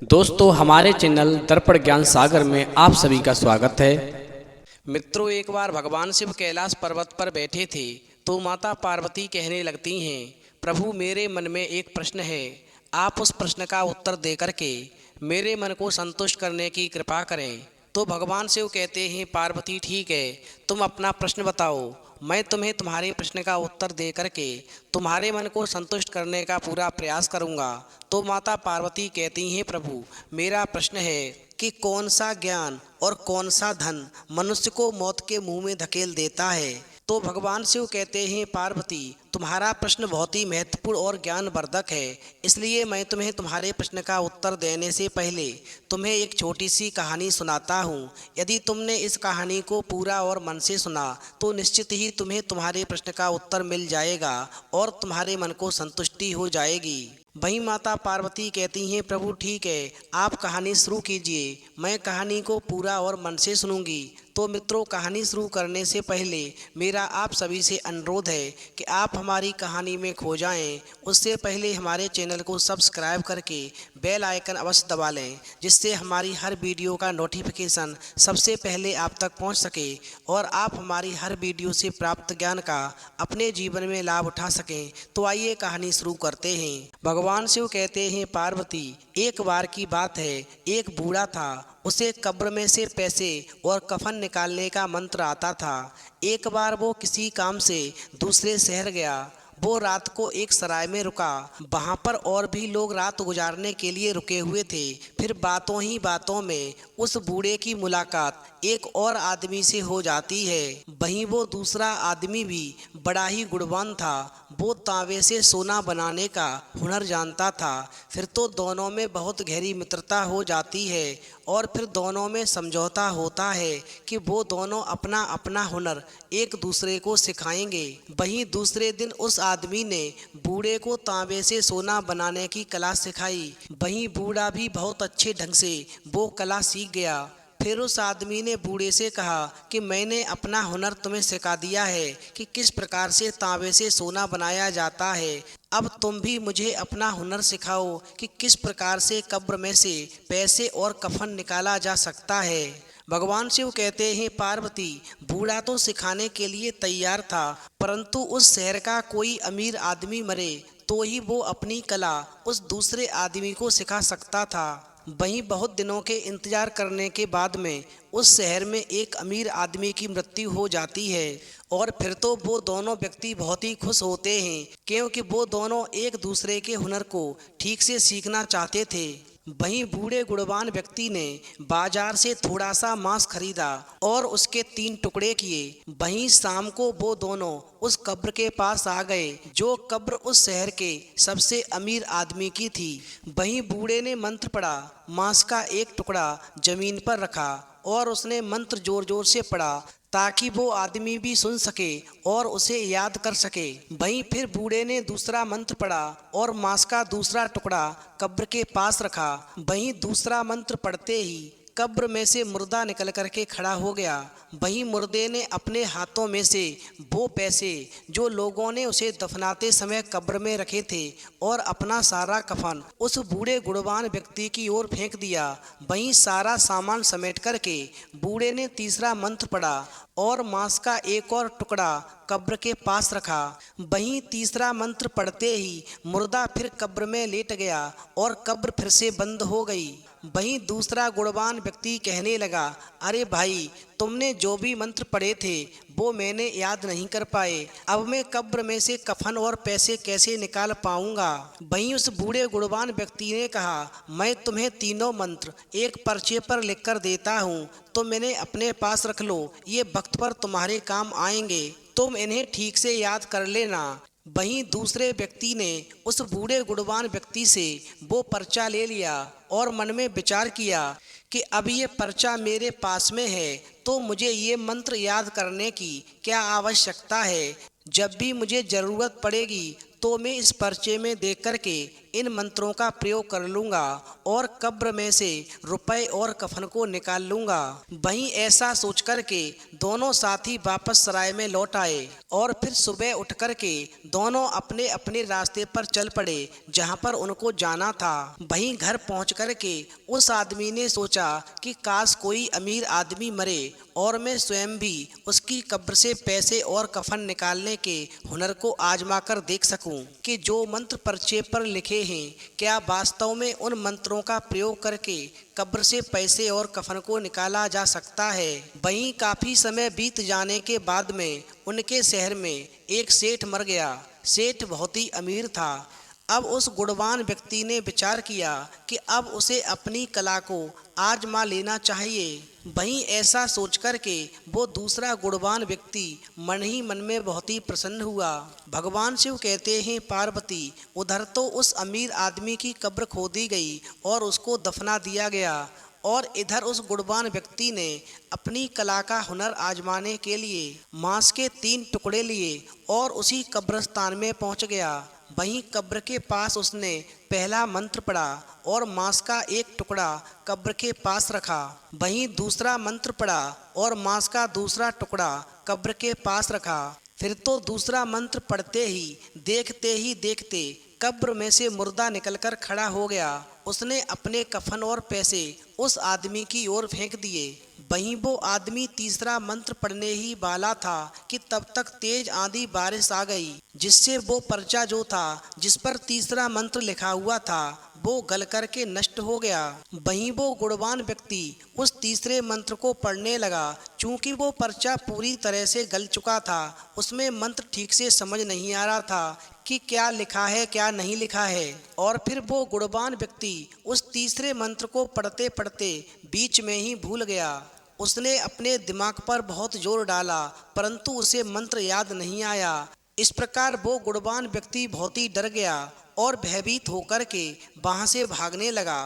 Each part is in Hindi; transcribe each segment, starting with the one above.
दोस्तों, हमारे चैनल दर्पण ज्ञान सागर में आप सभी का स्वागत है। मित्रों, एक बार भगवान शिव कैलाश पर्वत पर बैठे थे तो माता पार्वती कहने लगती हैं, प्रभु मेरे मन में एक प्रश्न है, आप उस प्रश्न का उत्तर दे करके मेरे मन को संतुष्ट करने की कृपा करें। तो भगवान शिव कहते हैं, पार्वती ठीक है, तुम अपना प्रश्न बताओ, मैं तुम्हें तुम्हारे प्रश्न का उत्तर दे करके तुम्हारे मन को संतुष्ट करने का पूरा प्रयास करूंगा। तो माता पार्वती कहती हैं, प्रभु मेरा प्रश्न है कि कौन सा ज्ञान और कौन सा धन मनुष्य को मौत के मुंह में धकेल देता है। तो भगवान शिव कहते हैं, पार्वती तुम्हारा प्रश्न बहुत ही महत्वपूर्ण और ज्ञानवर्धक है, इसलिए मैं तुम्हें तुम्हारे प्रश्न का उत्तर देने से पहले तुम्हें एक छोटी सी कहानी सुनाता हूँ। यदि तुमने इस कहानी को पूरा और मन से सुना तो निश्चित ही तुम्हें तुम्हारे प्रश्न का उत्तर मिल जाएगा और तुम्हारे मन को संतुष्टि हो जाएगी। वहीं माता पार्वती कहती हैं, प्रभु ठीक है, आप कहानी शुरू कीजिए, मैं कहानी को पूरा और मन से सुनूंगी। तो मित्रों, कहानी शुरू करने से पहले मेरा आप सभी से अनुरोध है कि आप हमारी कहानी में खो जाएं। उससे पहले हमारे चैनल को सब्सक्राइब करके बेल आइकन अवश्य दबा लें, जिससे हमारी हर वीडियो का नोटिफिकेशन सबसे पहले आप तक पहुंच सके और आप हमारी हर वीडियो से प्राप्त ज्ञान का अपने जीवन में लाभ उठा सकें। तो आइए कहानी शुरू करते हैं। भगवान शिव कहते हैं, पार्वती एक बार की बात है, एक बूढ़ा था, उसे कब्र में से पैसे और कफन निकालने का मंत्र आता था। एक बार वो किसी काम से दूसरे शहर गया। वो रात को एक सराय में रुका। वहाँ पर और भी लोग रात गुजारने के लिए रुके हुए थे। फिर बातों ही बातों में उस बूढ़े की मुलाकात एक और आदमी से हो जाती है। वहीं वो दूसरा आदमी भी बड़ा ही गुणवान था। वो तांबे से सोना बनाने का हुनर जानता था। फिर तो दोनों में बहुत गहरी मित्रता हो जाती है और फिर दोनों में समझौता होता है कि वो दोनों अपना अपना हुनर एक दूसरे को सिखाएंगे। वहीं दूसरे दिन उस आदमी ने बूढ़े को तांबे से सोना बनाने की कला सिखाई। वहीं बूढ़ा भी बहुत अच्छे ढंग से वो कला सीख गया। फिर उस आदमी ने बूढ़े से कहा कि मैंने अपना हुनर तुम्हें सिखा दिया है कि किस प्रकार से तांबे से सोना बनाया जाता है। अब तुम भी मुझे अपना हुनर सिखाओ कि किस प्रकार से कब्र में से पैसे और कफन निकाला जा सकता है। भगवान शिव कहते हैं, पार्वती बूढ़ा तो सिखाने के लिए तैयार था, परंतु उस शहर का कोई अमीर आदमी मरे तो ही वो अपनी कला उस दूसरे आदमी को सिखा सकता था। वहीं बहुत दिनों के इंतजार करने के बाद में उस शहर में एक अमीर आदमी की मृत्यु हो जाती है और फिर तो वो दोनों व्यक्ति बहुत ही खुश होते हैं, क्योंकि वो दोनों एक दूसरे के हुनर को ठीक से सीखना चाहते थे। वहीं बूढ़े गुणवान व्यक्ति ने बाजार से थोड़ा सा मांस खरीदा और उसके 3 टुकड़े किए। वहीं शाम को वो दोनों उस कब्र के पास आ गए जो कब्र उस शहर के सबसे अमीर आदमी की थी। वहीं बूढ़े ने मंत्र पढ़ा, मांस का एक टुकड़ा जमीन पर रखा और उसने मंत्र जोर जोर से पढ़ा ताकि वो आदमी भी सुन सके और उसे याद कर सके। वहीं फिर बूढ़े ने दूसरा मंत्र पढ़ा और मांस का दूसरा टुकड़ा कब्र के पास रखा। वहीं दूसरा मंत्र पढ़ते ही कब्र में से मुर्दा निकल करके खड़ा हो गया। वहीं मुर्दे ने अपने हाथों में से वो पैसे जो लोगों ने उसे दफनाते समय कब्र में रखे थे और अपना सारा कफन उस बूढ़े गुणवान व्यक्ति की ओर फेंक दिया। वहीं सारा सामान समेट करके बूढ़े ने तीसरा मंत्र पढ़ा और मांस का एक और टुकड़ा कब्र के पास रखा। वहीं तीसरा मंत्र पढ़ते ही मुर्दा फिर कब्र में लेट गया और कब्र फिर से बंद हो गई। वहीं दूसरा गुणवान व्यक्ति कहने लगा, अरे भाई, तुमने जो भी मंत्र पढ़े थे वो मैंने याद नहीं कर पाए। अब मैं कब्र में से कफन और पैसे कैसे निकाल पाऊंगा। वहीं उस बूढ़े गुणवान व्यक्ति ने कहा, मैं तुम्हें तीनों मंत्र एक पर्चे पर लिख कर देता हूँ, तो मैंने अपने पास रख लो, ये वक्त पर तुम्हारे काम आएंगे, तुम इन्हें ठीक से याद कर लेना। वहीं दूसरे व्यक्ति ने उस बूढ़े गुणवान व्यक्ति से वो पर्चा ले लिया और मन में विचार किया कि अब ये पर्चा मेरे पास में है तो मुझे ये मंत्र याद करने की क्या आवश्यकता है। जब भी मुझे ज़रूरत पड़ेगी तो मैं इस पर्चे में देख करके इन मंत्रों का प्रयोग कर लूँगा और कब्र में से रुपए और कफन को निकाल लूँगा। वहीं ऐसा सोच करके दोनों साथी वापस सराय में लौट आए और फिर सुबह उठ करके दोनों अपने अपने रास्ते पर चल पड़े जहाँ पर उनको जाना था। वहीं घर पहुँच करके उस आदमी ने सोचा कि काश कोई अमीर आदमी मरे और मैं स्वयं भी उसकी कब्र से पैसे और कफन निकालने के हुनर को आजमा कर देख सकूं कि जो मंत्र पर्चे पर लिखे हैं क्या वास्तव में उन मंत्रों का प्रयोग करके कब्र से पैसे और कफन को निकाला जा सकता है। वहीं काफ़ी समय बीत जाने के बाद में उनके शहर में एक सेठ मर गया। सेठ बहुत ही अमीर था। अब उस गुणवान व्यक्ति ने विचार किया कि अब उसे अपनी कला को आजमा लेना चाहिए। वहीं ऐसा सोच करके वो दूसरा गुणवान व्यक्ति मन ही मन में बहुत ही प्रसन्न हुआ। भगवान शिव कहते हैं, पार्वती, उधर तो उस अमीर आदमी की कब्र खोदी गई और उसको दफना दिया गया और इधर उस गुणवान व्यक्ति ने अपनी कला का हुनर आजमाने के लिए मांस के 3 टुकड़े लिए और उसी कब्रिस्तान में पहुंच गया। वहीं कब्र के पास उसने पहला मंत्र पढ़ा और मांस का 1 टुकड़ा कब्र के पास रखा। वहीं दूसरा मंत्र पढ़ा और मांस का दूसरा टुकड़ा कब्र के पास रखा। फिर तो दूसरा मंत्र पढ़ते ही देखते कब्र में से मुर्दा निकलकर खड़ा हो गया। उसने अपने कफन और पैसे उस आदमी की ओर फेंक दिए। वहीं वो आदमी तीसरा मंत्र पढ़ने ही वाला था कि तब तक तेज आंधी बारिश आ गई, जिससे वो पर्चा जो था जिस पर तीसरा मंत्र लिखा हुआ था वो गल करके नष्ट हो गया। वहीं वो गुणवान व्यक्ति उस तीसरे मंत्र को पढ़ने लगा। चूंकि वो पर्चा पूरी तरह से गल चुका था, उसमें मंत्र ठीक से समझ नहीं आ रहा था कि क्या लिखा है क्या नहीं लिखा है। और फिर वो गुणवान व्यक्ति उस तीसरे मंत्र को पढ़ते पढ़ते बीच में ही भूल गया। उसने अपने दिमाग पर बहुत जोर डाला परंतु उसे मंत्र याद नहीं आया। इस प्रकार वो गुणवान व्यक्ति बहुत ही डर गया और भयभीत होकर के वहाँ से भागने लगा।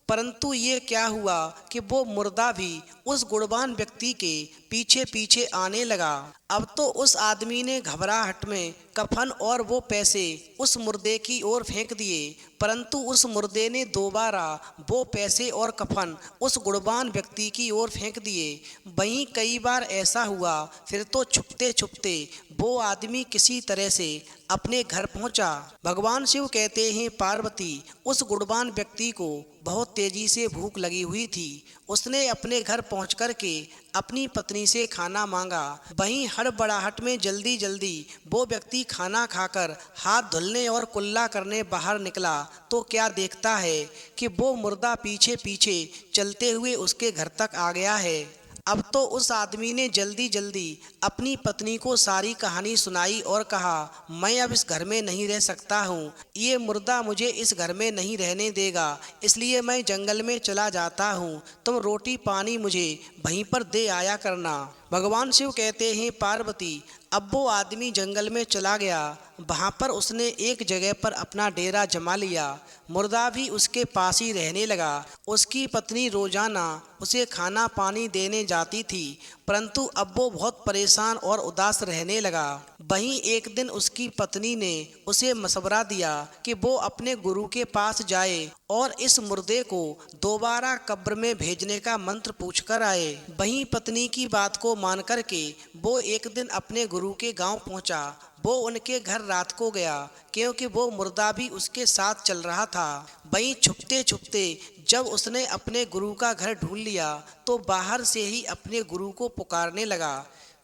परंतु ये क्या हुआ कि वो मुर्दा भी उस गुणवान व्यक्ति के पीछे पीछे आने लगा। अब तो उस आदमी ने घबराहट में कफन और वो पैसे उस मुर्दे की ओर फेंक दिए, परंतु उस मुर्दे ने दोबारा वो पैसे और कफन उस गुणवान व्यक्ति की ओर फेंक दिए। वहीं कई बार ऐसा हुआ। फिर तो छुपते छुपते वो आदमी किसी तरह से अपने घर पहुंचा। भगवान शिव कहते हैं, पार्वती, उस गुणवान व्यक्ति को बहुत तेजी से भूख लगी हुई थी। उसने अपने घर पहुंच करके अपनी पत्नी से खाना मांगा। वहीं हड़बड़ाहट में जल्दी जल्दी वो व्यक्ति खाना खाकर हाथ धुलने और कुल्ला करने बाहर निकला तो क्या देखता है कि वो मुर्दा पीछे पीछे चलते हुए उसके घर तक आ गया है। अब तो उस आदमी ने जल्दी जल्दी अपनी पत्नी को सारी कहानी सुनाई और कहा, मैं अब इस घर में नहीं रह सकता हूँ। ये मुर्दा मुझे इस घर में नहीं रहने देगा, इसलिए मैं जंगल में चला जाता हूँ। तुम रोटी पानी मुझे वहीं पर दे आया करना। भगवान शिव कहते हैं, पार्वती, अब वो आदमी जंगल में चला गया। वहाँ पर उसने एक जगह पर अपना डेरा जमा लिया। मुर्दा भी उसके पास ही रहने लगा। उसकी पत्नी रोजाना उसे खाना पानी देने जाती थी, परंतु अब वो बहुत परेशान और उदास रहने लगा। वहीं एक दिन उसकी पत्नी ने उसे मशवरा दिया कि वो अपने गुरु के पास जाए और इस मुर्दे को दोबारा कब्र में भेजने का मंत्र पूछ कर आए। वहीं पत्नी की बात को मान करके वो एक दिन अपने गुरु के गांव पहुंचा। वो उनके घर रात को गया क्योंकि वो मुर्दा भी उसके साथ चल रहा था। वहीं छुपते छुपते जब उसने अपने गुरु का घर ढूंढ लिया तो बाहर से ही अपने गुरु को पुकारने लगा।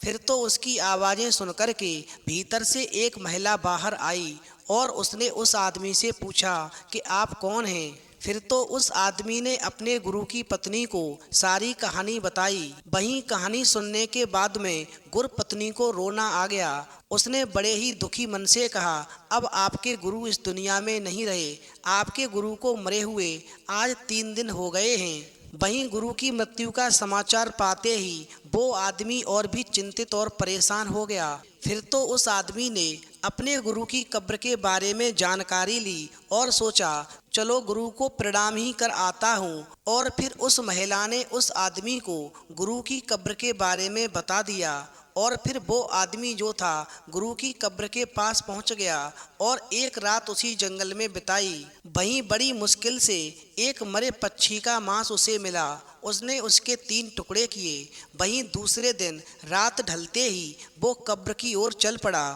फिर तो उसकी आवाज़ें सुनकर के भीतर से एक महिला बाहर आई और उसने उस आदमी से पूछा कि आप कौन हैं। फिर तो उस आदमी ने अपने गुरु की पत्नी को सारी कहानी बताई। वहीं कहानी सुनने के बाद में गुरु पत्नी को रोना आ गया। उसने बड़े ही दुखी मन से कहा, अब आपके गुरु इस दुनिया में नहीं रहे। आपके गुरु को मरे हुए आज 3 दिन हो गए हैं। वहीं गुरु की मृत्यु का समाचार पाते ही वो आदमी और भी चिंतित और परेशान हो गया। फिर तो उस आदमी ने अपने गुरु की कब्र के बारे में जानकारी ली और सोचा, चलो गुरु को प्रणाम ही कर आता हूँ। और फिर उस महिला ने उस आदमी को गुरु की कब्र के बारे में बता दिया और फिर वो आदमी जो था गुरु की कब्र के पास पहुंच गया और एक रात उसी जंगल में बिताई। वहीं बड़ी मुश्किल से एक मरे पक्षी का मांस उसे मिला। उसने उसके 3 टुकड़े किए। वहीं दूसरे दिन रात ढलते ही वो कब्र की ओर चल पड़ा।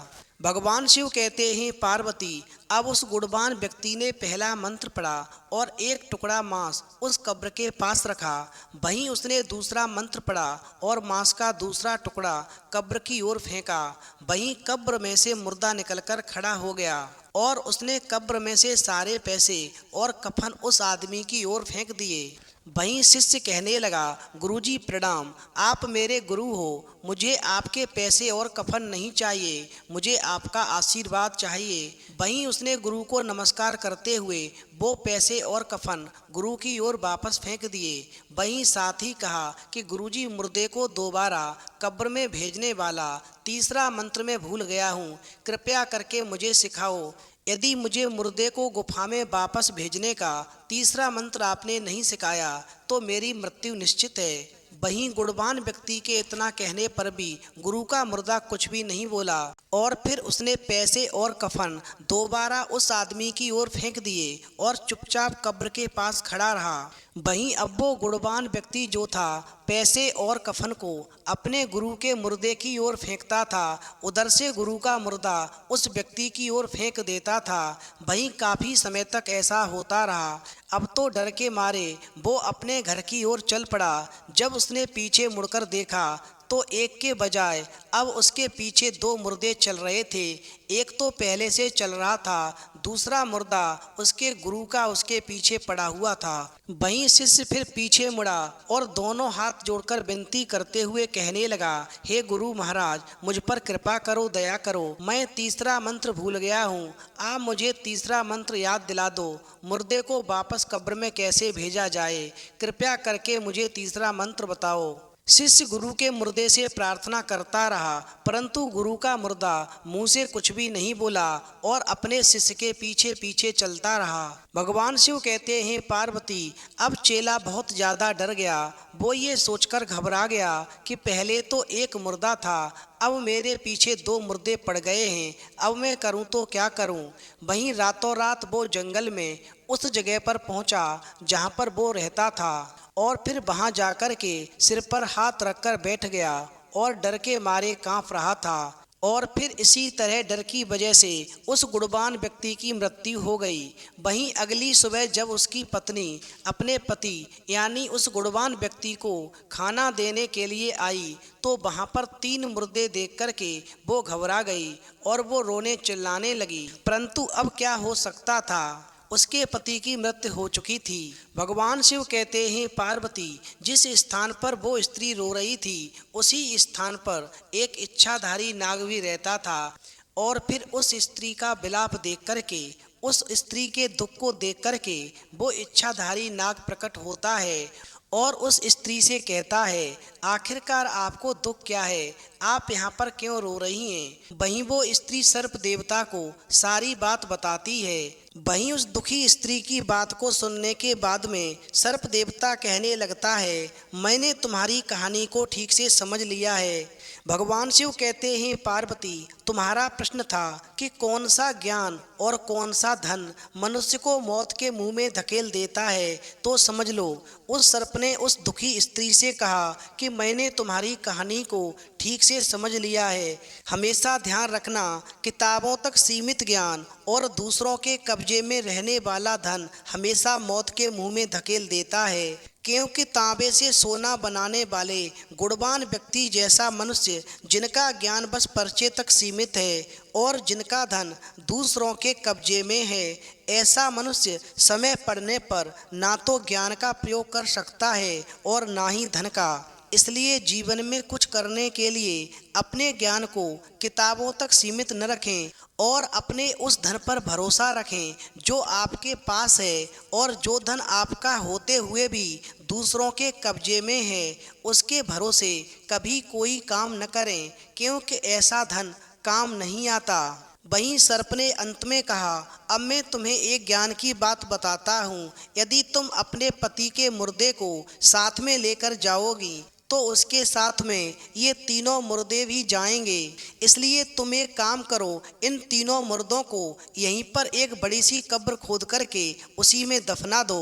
भगवान शिव कहते हैं, पार्वती, अब उस गुणवान व्यक्ति ने पहला मंत्र पढ़ा और एक टुकड़ा मांस उस कब्र के पास रखा। वहीं उसने दूसरा मंत्र पढ़ा और मांस का दूसरा टुकड़ा कब्र की ओर फेंका। वहीं कब्र में से मुर्दा निकलकर खड़ा हो गया और उसने कब्र में से सारे पैसे और कफन उस आदमी की ओर फेंक दिए। वहीं शिष्य कहने लगा, गुरुजी प्रणाम, आप मेरे गुरु हो, मुझे आपके पैसे और कफन नहीं चाहिए, मुझे आपका आशीर्वाद चाहिए। वहीं उसने गुरु को नमस्कार करते हुए वो पैसे और कफन गुरु की ओर वापस फेंक दिए। वहीं साथ ही कहा कि गुरुजी, मुर्दे को दोबारा कब्र में भेजने वाला तीसरा मंत्र मैं भूल गया हूँ, कृपया करके मुझे सिखाओ। यदि मुझे मुर्दे को गुफा में वापस भेजने का तीसरा मंत्र आपने नहीं सिखाया तो मेरी मृत्यु निश्चित है। वहीं गुणवान व्यक्ति के इतना कहने पर भी गुरु का मुर्दा कुछ भी नहीं बोला और फिर उसने पैसे और कफन दोबारा उस आदमी की ओर फेंक दिए और चुपचाप कब्र के पास खड़ा रहा। वहीं अब वो गुणवान व्यक्ति जो था पैसे और कफन को अपने गुरु के मुर्दे की ओर फेंकता था, उधर से गुरु का मुर्दा उस व्यक्ति की ओर फेंक देता था। वहीं काफ़ी समय तक ऐसा होता रहा। अब तो डर के मारे वो अपने घर की ओर चल पड़ा। जब उसने पीछे मुड़कर देखा तो एक के बजाय अब उसके पीछे 2 मुर्दे चल रहे थे। एक तो पहले से चल रहा था, दूसरा मुर्दा उसके गुरु का उसके पीछे पड़ा हुआ था। वहीं शिष्य फिर पीछे मुड़ा और दोनों हाथ जोड़कर विनती करते हुए कहने लगा, हे गुरु महाराज, मुझ पर कृपा करो, दया करो, मैं तीसरा मंत्र भूल गया हूँ, आप मुझे तीसरा मंत्र याद दिला दो। मुर्दे को वापस कब्र में कैसे भेजा जाए, कृपया करके मुझे तीसरा मंत्र बताओ। शिष्य गुरु के मुर्दे से प्रार्थना करता रहा, परंतु गुरु का मुर्दा मुंह से कुछ भी नहीं बोला और अपने शिष्य के पीछे पीछे चलता रहा। भगवान शिव कहते हैं, पार्वती, अब चेला बहुत ज़्यादा डर गया। वो ये सोचकर घबरा गया कि पहले तो एक मुर्दा था, अब मेरे पीछे 2 मुर्दे पड़ गए हैं, अब मैं करूं तो क्या करूं। वहीं रातों रात वो जंगल में उस जगह पर पहुंचा जहां पर वो रहता था और फिर वहां जाकर के सिर पर हाथ रखकर बैठ गया और डर के मारे कांप रहा था। और फिर इसी तरह डर की वजह से उस गुणवान व्यक्ति की मृत्यु हो गई। वहीं अगली सुबह जब उसकी पत्नी अपने पति यानी उस गुणवान व्यक्ति को खाना देने के लिए आई तो वहां पर 3 मुर्दे देख कर के वो घबरा गई और वो रोने चिल्लाने लगी। परंतु अब क्या हो सकता था, उसके पति की मृत्यु हो चुकी थी। भगवान शिव कहते हैं, पार्वती, जिस स्थान पर वो स्त्री रो रही थी उसी स्थान पर एक इच्छाधारी नाग भी रहता था। और फिर उस स्त्री का विलाप देख करके, उस स्त्री के दुख को देख करके वो इच्छाधारी नाग प्रकट होता है और उस स्त्री से कहता है, आखिरकार आपको दुख क्या है, आप यहाँ पर क्यों रो रही हैं। वहीं वो स्त्री सर्प देवता को सारी बात बताती है। वहीं उस दुखी स्त्री की बात को सुनने के बाद में सर्प देवता कहने लगता है, मैंने तुम्हारी कहानी को ठीक से समझ लिया है। भगवान शिव कहते हैं, पार्वती, तुम्हारा प्रश्न था कि कौन सा ज्ञान और कौन सा धन मनुष्य को मौत के मुंह में धकेल देता है, तो समझ लो। उस सर्प ने उस दुखी स्त्री से कहा कि मैंने तुम्हारी कहानी को ठीक से समझ लिया है। हमेशा ध्यान रखना, किताबों तक सीमित ज्ञान और दूसरों के कब्जे में रहने वाला धन हमेशा मौत के मुंह में धकेल देता है, क्योंकि तांबे से सोना बनाने वाले गुणवान व्यक्ति जैसा मनुष्य जिनका ज्ञान बस पर्चे तक सीमित है और जिनका धन दूसरों के कब्जे में है, ऐसा मनुष्य समय पड़ने पर ना तो ज्ञान का प्रयोग कर सकता है और ना ही धन का। इसलिए जीवन में कुछ करने के लिए अपने ज्ञान को किताबों तक सीमित न रखें और अपने उस धन पर भरोसा रखें जो आपके पास है, और जो धन आपका होते हुए भी दूसरों के कब्जे में है उसके भरोसे कभी कोई काम न करें, क्योंकि ऐसा धन काम नहीं आता। वहीं सर्प ने अंत में कहा, अब मैं तुम्हें एक ज्ञान की बात बताता हूँ। यदि तुम अपने पति के मुर्दे को साथ में लेकर जाओगी तो उसके साथ में ये तीनों मुर्दे भी जाएंगे। इसलिए तुम एक काम करो, इन तीनों मुर्दों को यहीं पर एक बड़ी सी कब्र खोद करके उसी में दफना दो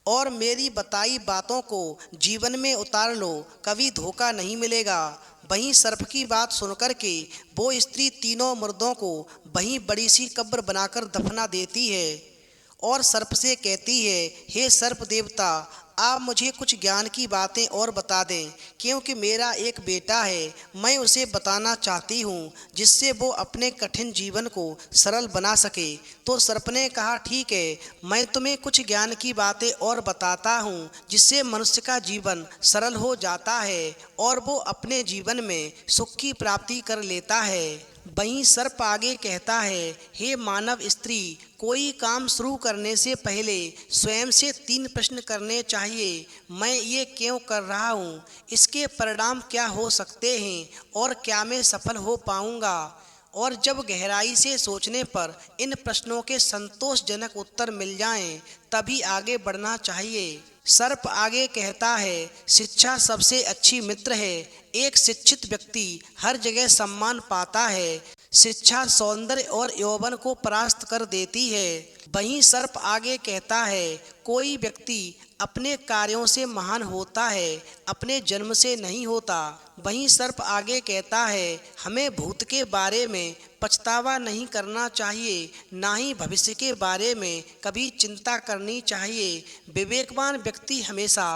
और मेरी बताई बातों को जीवन में उतार लो, कभी धोखा नहीं मिलेगा। वहीं सर्प की बात सुनकर के वो स्त्री तीनों मुर्दों को वहीं बड़ी सी कब्र बनाकर दफना देती है और सर्प से कहती है, हे सर्प देवता, आप मुझे कुछ ज्ञान की बातें और बता दें, क्योंकि मेरा एक बेटा है, मैं उसे बताना चाहती हूँ जिससे वो अपने कठिन जीवन को सरल बना सके। तो सर्प ने कहा, ठीक है, मैं तुम्हें कुछ ज्ञान की बातें और बताता हूँ जिससे मनुष्य का जीवन सरल हो जाता है और वो अपने जीवन में सुख की प्राप्ति कर लेता है। वहीं सर्प आगे कहता है, हे मानव स्त्री, कोई काम शुरू करने से पहले स्वयं से 3 प्रश्न करने चाहिए। मैं ये क्यों कर रहा हूँ, इसके परिणाम क्या हो सकते हैं और क्या मैं सफल हो पाऊँगा। और जब गहराई से सोचने पर इन प्रश्नों के संतोषजनक उत्तर मिल जाएं, तभी आगे बढ़ना चाहिए। सर्प आगे कहता है, शिक्षा सबसे अच्छी मित्र है। एक शिक्षित व्यक्ति हर जगह सम्मान पाता है। शिक्षा सौंदर्य और यौवन को परास्त कर देती है। वहीं सर्प आगे कहता है, कोई व्यक्ति अपने कार्यों से महान होता है, अपने जन्म से नहीं होता। वहीं सर्प आगे कहता है, हमें भूत के बारे में पछतावा नहीं करना चाहिए, ना ही भविष्य के बारे में कभी चिंता करनी चाहिए। विवेकवान व्यक्ति हमेशा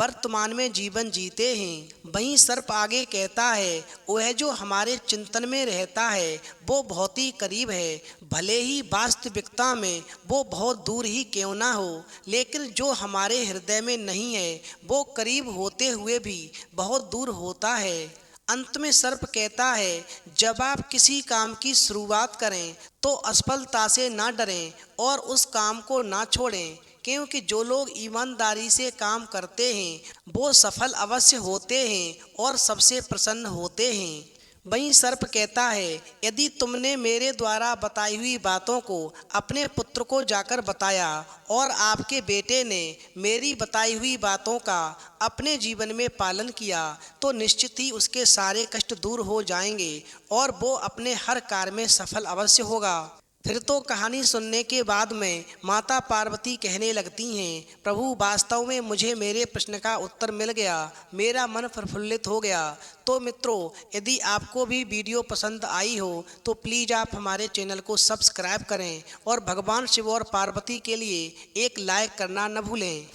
वर्तमान में जीवन जीते हैं। वहीं सर्प आगे कहता है, वह जो हमारे चिंतन में रहता है वो बहुत ही करीब है, भले ही वास्तविकता में वो बहुत दूर ही क्यों ना हो, लेकिन जो हमारे हृदय में नहीं है वो करीब होते हुए भी बहुत दूर होता है। अंत में सर्प कहता है, जब आप किसी काम की शुरुआत करें तो असफलता से ना डरें और उस काम को ना छोड़ें, क्योंकि जो लोग ईमानदारी से काम करते हैं वो सफल अवश्य होते हैं और सबसे प्रसन्न होते हैं। वहीं सर्प कहता है, यदि तुमने मेरे द्वारा बताई हुई बातों को अपने पुत्र को जाकर बताया और आपके बेटे ने मेरी बताई हुई बातों का अपने जीवन में पालन किया तो निश्चित ही उसके सारे कष्ट दूर हो जाएंगे और वो अपने हर कार्य में सफल अवश्य होगा। फिर तो कहानी सुनने के बाद में माता पार्वती कहने लगती हैं, प्रभु वास्तव में मुझे मेरे प्रश्न का उत्तर मिल गया, मेरा मन प्रफुल्लित हो गया। तो मित्रों, यदि आपको भी वीडियो पसंद आई हो तो प्लीज़ आप हमारे चैनल को सब्सक्राइब करें और भगवान शिव और पार्वती के लिए एक लाइक करना न भूलें।